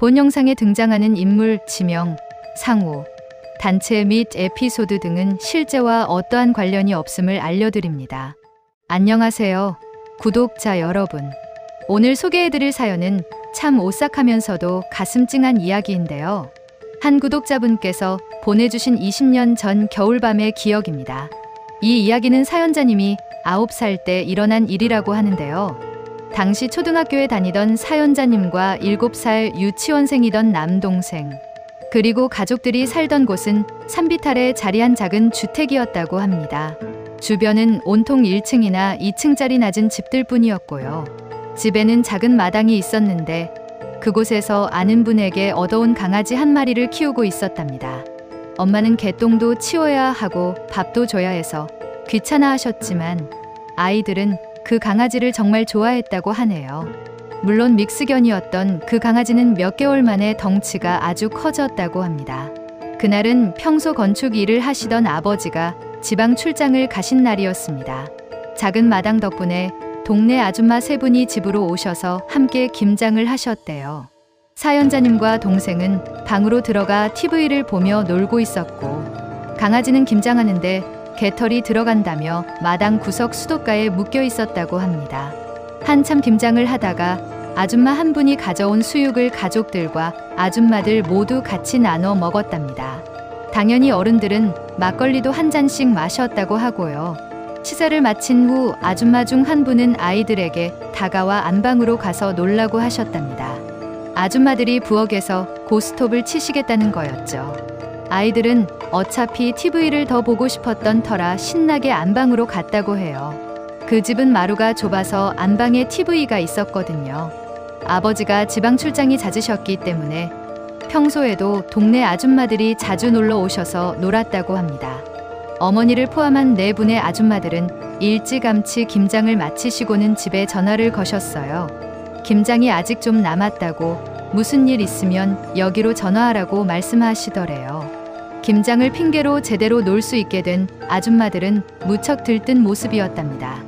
본 영상에 등장하는 인물, 지명, 상호, 단체 및 에피소드 등은 실제와 어떠한 관련이 없음을 알려드립니다. 안녕하세요, 구독자 여러분. 오늘 소개해드릴 사연은 참 오싹하면서도 가슴 찡한 이야기인데요. 한 구독자분께서 보내주신 20년 전 겨울밤의 기억입니다. 이 이야기는 사연자님이 9살 때 일어난 일이라고 하는데요. 당시 초등학교에 다니던 사연자님과 7살 유치원생이던 남동생, 그리고 가족들이 살던 곳은 산비탈에 자리한 작은 주택이었다고 합니다. 주변은 온통 1층이나 2층짜리 낮은 집들 뿐이었고요. 집에는 작은 마당이 있었는데 그곳에서 아는 분에게 얻어온 강아지 한 마리를 키우고 있었답니다. 엄마는 개똥도 치워야 하고 밥도 줘야 해서 귀찮아 하셨지만 아이들은 그 강아지를 정말 좋아했다고 하네요. 물론 믹스견이었던 그 강아지는 몇 개월 만에 덩치가 아주 커졌다고 합니다. 그날은 평소 건축 일을 하시던 아버지가 지방 출장을 가신 날이었습니다. 작은 마당 덕분에 동네 아줌마 3분이 집으로 오셔서 함께 김장을 하셨대요. 사연자님과 동생은 방으로 들어가 TV를 보며 놀고 있었고, 강아지는 김장하는데 개털이 들어간다며 마당 구석 수도가에 묶여 있었다고 합니다. 한참 김장을 하다가 아줌마 한 분이 가져온 수육을 가족들과 아줌마들 모두 같이 나눠 먹었답니다. 당연히 어른들은 막걸리도 한 잔씩 마셨다고 하고요. 식사를 마친 후 아줌마 중 한 분은 아이들에게 다가와 안방으로 가서 놀라고 하셨답니다. 아줌마들이 부엌에서 고스톱을 치시겠다는 거였죠. 아이들은 어차피 TV를 더 보고 싶었던 터라 신나게 안방으로 갔다고 해요. 그 집은 마루가 좁아서 안방에 TV가 있었거든요. 아버지가 지방 출장이 잦으셨기 때문에 평소에도 동네 아줌마들이 자주 놀러 오셔서 놀았다고 합니다. 어머니를 포함한 4분의 아줌마들은 일찌감치 김장을 마치시고는 집에 전화를 거셨어요. 김장이 아직 좀 남았다고, 무슨 일 있으면 여기로 전화하라고 말씀하시더래요. 김장을 핑계로 제대로 놀 수 있게 된 아줌마들은 무척 들뜬 모습이었답니다.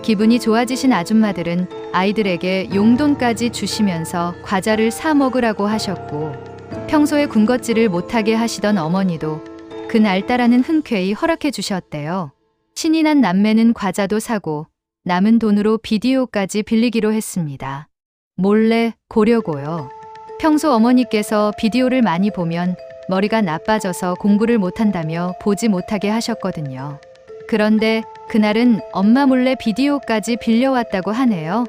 기분이 좋아지신 아줌마들은 아이들에게 용돈까지 주시면서 과자를 사 먹으라고 하셨고, 평소에 군것질을 못하게 하시던 어머니도 그날따라는 흔쾌히 허락해 주셨대요. 신이 난 남매는 과자도 사고 남은 돈으로 비디오까지 빌리기로 했습니다. 몰래 보려고요. 평소 어머니께서 비디오를 많이 보면 머리가 나빠져서 공부를 못한다며 보지 못하게 하셨거든요. 그런데 그날은 엄마 몰래 비디오까지 빌려왔다고 하네요.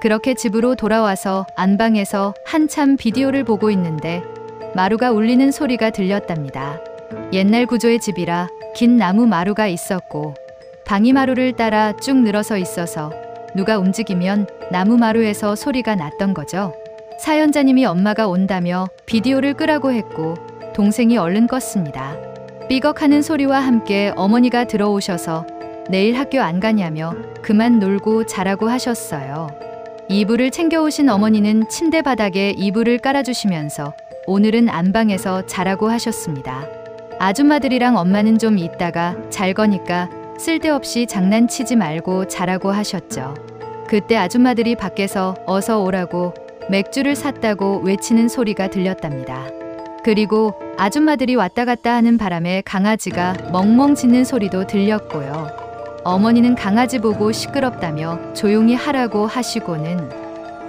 그렇게 집으로 돌아와서 안방에서 한참 비디오를 보고 있는데 마루가 울리는 소리가 들렸답니다. 옛날 구조의 집이라 긴 나무 마루가 있었고 방이 마루를 따라 쭉 늘어서 있어서 누가 움직이면 나무 마루에서 소리가 났던 거죠. 사연자님이 엄마가 온다며 비디오를 끄라고 했고 동생이 얼른 껐습니다. 삐걱하는 소리와 함께 어머니가 들어오셔서 내일 학교 안 가냐며 그만 놀고 자라고 하셨어요. 이불을 챙겨오신 어머니는 침대 바닥에 이불을 깔아주시면서 오늘은 안방에서 자라고 하셨습니다. 아줌마들이랑 엄마는 좀 있다가 잘 거니까 쓸데없이 장난치지 말고 자라고 하셨죠. 그때 아줌마들이 밖에서 어서 오라고 맥주를 샀다고 외치는 소리가 들렸답니다. 그리고 아줌마들이 왔다 갔다 하는 바람에 강아지가 멍멍 짖는 소리도 들렸고요. 어머니는 강아지 보고 시끄럽다며 조용히 하라고 하시고는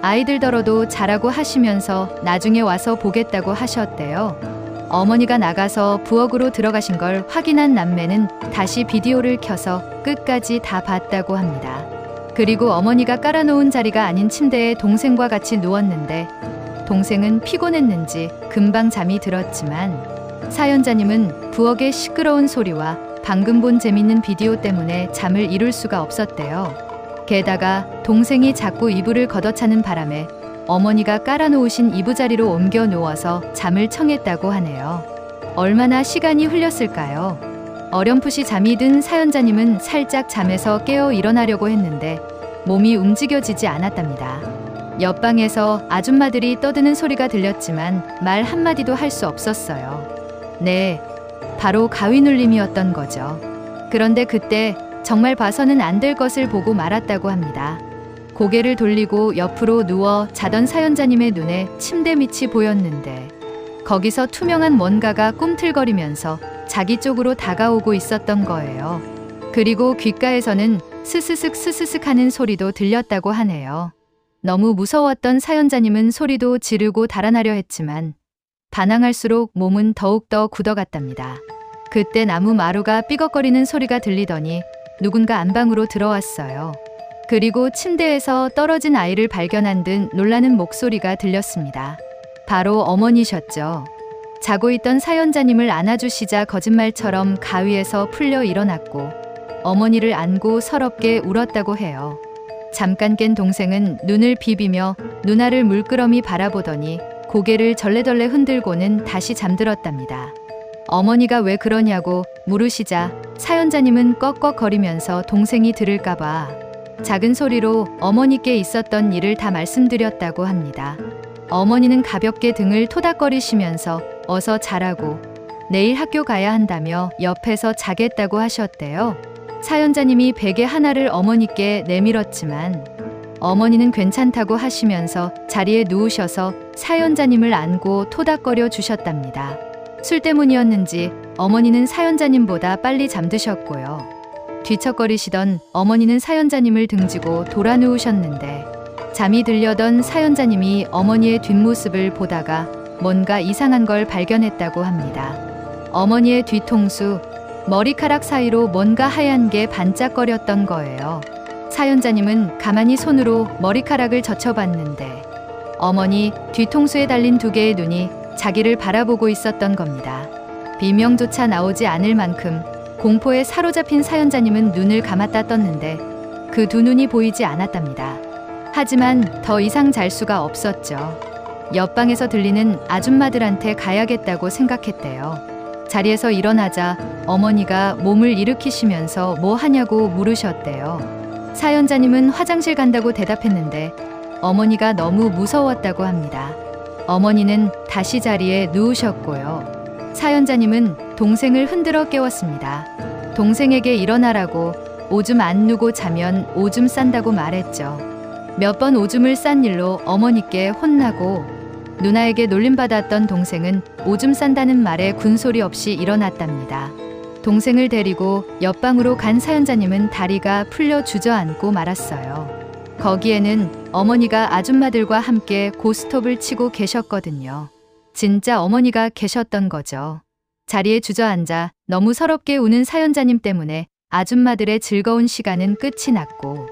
아이들더러도 자라고 하시면서 나중에 와서 보겠다고 하셨대요. 어머니가 나가서 부엌으로 들어가신 걸 확인한 남매는 다시 비디오를 켜서 끝까지 다 봤다고 합니다. 그리고 어머니가 깔아놓은 자리가 아닌 침대에 동생과 같이 누웠는데 동생은 피곤했는지 금방 잠이 들었지만 사연자님은 부엌의 시끄러운 소리와 방금 본 재밌는 비디오 때문에 잠을 이룰 수가 없었대요. 게다가 동생이 자꾸 이불을 걷어차는 바람에 어머니가 깔아놓으신 이부자리로 옮겨 누워서 잠을 청했다고 하네요. 얼마나 시간이 흘렸을까요? 어렴풋이 잠이 든 사연자님은 살짝 잠에서 깨어 일어나려고 했는데 몸이 움직여지지 않았답니다. 옆방에서 아줌마들이 떠드는 소리가 들렸지만 말 한마디도 할 수 없었어요. 네, 바로 가위눌림이었던 거죠. 그런데 그때 정말 봐서는 안 될 것을 보고 말았다고 합니다. 고개를 돌리고 옆으로 누워 자던 사연자님의 눈에 침대 밑이 보였는데 거기서 투명한 뭔가가 꿈틀거리면서 자기 쪽으로 다가오고 있었던 거예요. 그리고 귓가에서는 스스슥 스스슥 하는 소리도 들렸다고 하네요. 너무 무서웠던 사연자님은 소리도 지르고 달아나려 했지만 반항할수록 몸은 더욱더 굳어갔답니다. 그때 나무 마루가 삐걱거리는 소리가 들리더니 누군가 안방으로 들어왔어요. 그리고 침대에서 떨어진 아이를 발견한 듯 놀라는 목소리가 들렸습니다. 바로 어머니셨죠. 자고 있던 사연자님을 안아주시자 거짓말처럼 가위에서 풀려 일어났고 어머니를 안고 서럽게 울었다고 해요. 잠깐 깬 동생은 눈을 비비며 누나를 물끄러미 바라보더니 고개를 절레절레 흔들고는 다시 잠들었답니다. 어머니가 왜 그러냐고 물으시자 사연자님은 꺽꺽거리면서 동생이 들을까봐 작은 소리로 어머니께 있었던 일을 다 말씀드렸다고 합니다. 어머니는 가볍게 등을 토닥거리시면서 어서 자라고 내일 학교 가야 한다며 옆에서 자겠다고 하셨대요. 사연자님이 베개 하나를 어머니께 내밀었지만 어머니는 괜찮다고 하시면서 자리에 누우셔서 사연자님을 안고 토닥거려 주셨답니다. 술 때문이었는지 어머니는 사연자님보다 빨리 잠드셨고요. 뒤척거리시던 어머니는 사연자님을 등지고 돌아 누우셨는데 잠이 들려던 사연자님이 어머니의 뒷모습을 보다가 뭔가 이상한 걸 발견했다고 합니다. 어머니의 뒤통수, 머리카락 사이로 뭔가 하얀 게 반짝거렸던 거예요. 사연자님은 가만히 손으로 머리카락을 젖혀봤는데 어머니 뒤통수에 달린 두 개의 눈이 자기를 바라보고 있었던 겁니다. 비명조차 나오지 않을 만큼 공포에 사로잡힌 사연자님은 눈을 감았다 떴는데 그 두 눈이 보이지 않았답니다. 하지만 더 이상 잘 수가 없었죠. 옆방에서 들리는 아줌마들한테 가야겠다고 생각했대요. 자리에서 일어나자 어머니가 몸을 일으키시면서 뭐 하냐고 물으셨대요. 사연자님은 화장실 간다고 대답했는데 어머니가 너무 무서웠다고 합니다. 어머니는 다시 자리에 누우셨고요. 사연자님은 동생을 흔들어 깨웠습니다. 동생에게 일어나라고 오줌 안 누고 자면 오줌 싼다고 말했죠. 몇 번 오줌을 싼 일로 어머니께 혼나고 누나에게 놀림받았던 동생은 오줌 싼다는 말에 군소리 없이 일어났답니다. 동생을 데리고 옆방으로 간 사연자님은 다리가 풀려 주저앉고 말았어요. 거기에는 어머니가 아줌마들과 함께 고스톱을 치고 계셨거든요. 진짜 어머니가 계셨던 거죠. 자리에 주저앉아 너무 서럽게 우는 사연자님 때문에 아줌마들의 즐거운 시간은 끝이 났고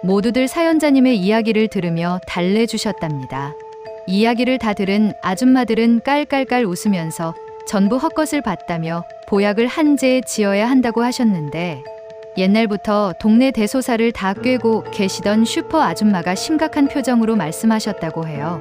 모두들 사연자님의 이야기를 들으며 달래주셨답니다. 이야기를 다 들은 아줌마들은 깔깔깔 웃으면서 전부 헛것을 봤다며 보약을 한제에 지어야 한다고 하셨는데 옛날부터 동네 대소사를 다 꿰고 계시던 슈퍼 아줌마가 심각한 표정으로 말씀하셨다고 해요.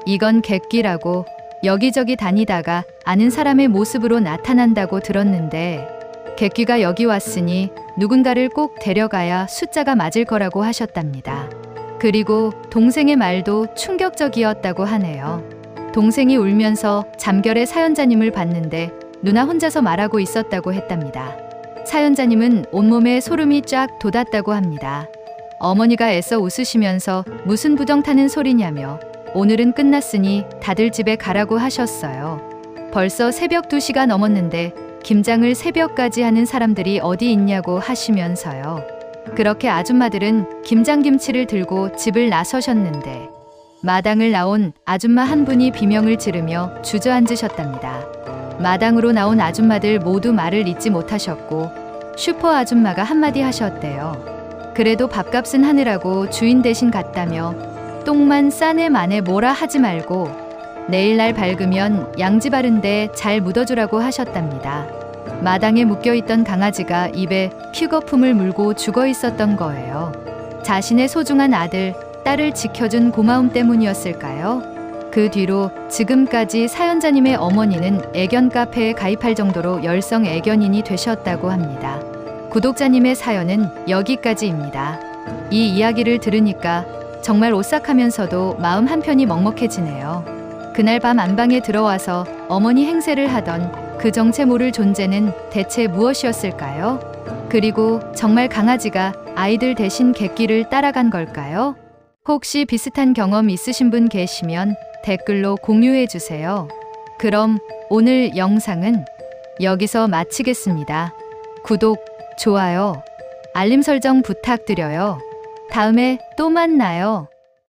이건 객기라고 여기저기 다니다가 아는 사람의 모습으로 나타난다고 들었는데 객기가 여기 왔으니 누군가를 꼭 데려가야 숫자가 맞을 거라고 하셨답니다. 그리고 동생의 말도 충격적이었다고 하네요. 동생이 울면서 잠결에 사연자님을 봤는데 누나 혼자서 말하고 있었다고 했답니다. 사연자님은 온몸에 소름이 쫙 돋았다고 합니다. 어머니가 애써 웃으시면서 무슨 부정 타는 소리냐며 오늘은 끝났으니 다들 집에 가라고 하셨어요. 벌써 새벽 2시가 넘었는데 김장을 새벽까지 하는 사람들이 어디 있냐고 하시면서요. 그렇게 아줌마들은 김장김치를 들고 집을 나서셨는데 마당을 나온 아줌마 한 분이 비명을 지르며 주저앉으셨답니다. 마당으로 나온 아줌마들 모두 말을 잇지 못하셨고 슈퍼 아줌마가 한마디 하셨대요. 그래도 밥값은 하느라고 주인 대신 갔다며 똥만 싸네 마네 뭐라 하지 말고 내일날 밝으면 양지 바른데 잘 묻어주라고 하셨답니다. 마당에 묶여있던 강아지가 입에 픽거품을 물고 죽어 있었던 거예요. 자신의 소중한 아들, 딸을 지켜준 고마움 때문이었을까요? 그 뒤로 지금까지 사연자님의 어머니는 애견 카페에 가입할 정도로 열성 애견인이 되셨다고 합니다. 구독자님의 사연은 여기까지입니다. 이 이야기를 들으니까 정말 오싹하면서도 마음 한편이 먹먹해지네요. 그날 밤 안방에 들어와서 어머니 행세를 하던 그 정체 모를 존재는 대체 무엇이었을까요? 그리고 정말 강아지가 아이들 대신 객기를 따라간 걸까요? 혹시 비슷한 경험 있으신 분 계시면 댓글로 공유해 주세요. 그럼 오늘 영상은 여기서 마치겠습니다. 구독, 좋아요, 알림 설정 부탁드려요. 다음에 또 만나요.